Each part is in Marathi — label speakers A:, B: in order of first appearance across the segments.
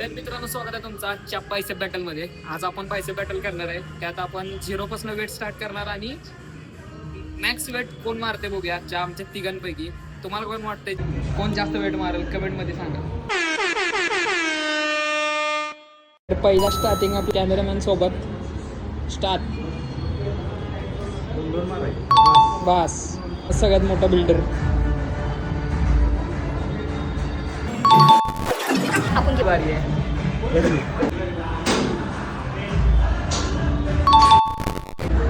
A: तर मित्रांनो, स्वागत आहे तुमचं आजच्या बायसेप बॅटल मध्ये. आज आपण बायसेप बॅटल करणार आहे. त्यात आपण 0 पासून वेट स्टार्ट करणार आणि मॅक्स वेट कोण मारते बघूया आमच्या तिघांपैकी. तुम्हाला कोण वाटतंय कोण जास्त वेट मारेल कमेंट मध्ये सांगा. तर पहिला स्टार्टिंग आपल्या कॅमेरामॅन सोबत स्टार्ट. बस सगळ्यात मोठा बिल्डर आपण की बारी आहे.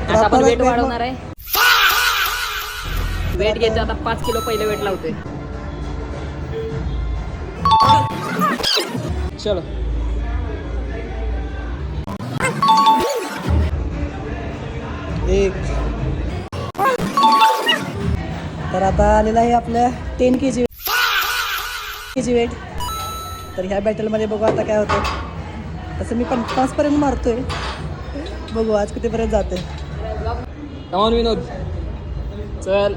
A: आता आपण वेट वाढवणार आहे. वेट घ्यायचं आता 5 किलो पहिले वेट लावतोय. चलो
B: एक. तर आता आलेलं आहे आपलं 10 kg वेट. तर ह्या बॅटलमध्ये बघू आता काय होतं. तसं मी 50 पर्यंत मारतोय. बघू आज कितीपर्यंत जाते.
A: कमॉन विनोद, चल.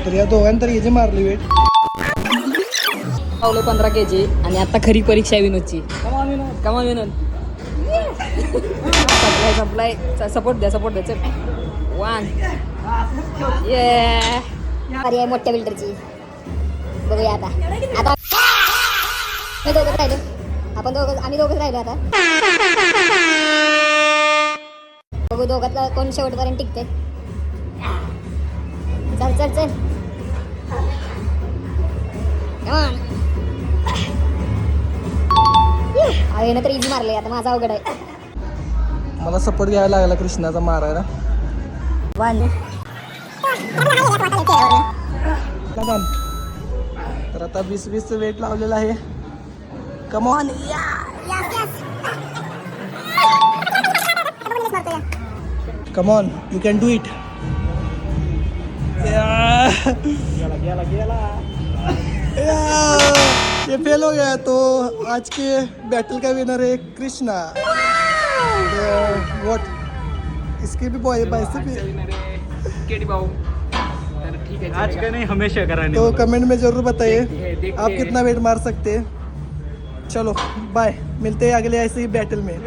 B: तर या दोघांतर याची मारली वेट.
A: पावलं 15 kg आणि आता खरी परीक्षा आहे विनोदची. कमॉन विनोद. सप्लाय सपोर्ट द्या चल. 1 ये
C: पर्याय मोठ्या बिल्डरची. बघूया आता मी दोघंच राहिलो. आम्ही दोघंच राहिलो आता. बघू दोघातला कोण शेवटपर्यंत टिकते. चल अरे ना तर इझी मारले. आता माझा अवघड आहे.
B: मला सपोर्ट घ्यायला लागला कृष्णाचा मारायला.
C: 1
B: तर आता 20 वेट लावलेलं आहे. Come on. Come on, you can do it. ये फेल हो गया. तो आज के बैटल का विनर है कृष्णा. व्हाट इसके भी बाइसेप
A: केडी भाऊ. तर ठीक आहे,
D: आज का नहीं हमेशा कराने.
B: तो कमेंट में जरूर बताइए आप कितना वेट मार सकते हैं. चलो बाय, मिलते हैं अगले ऐसे ही बैटल में.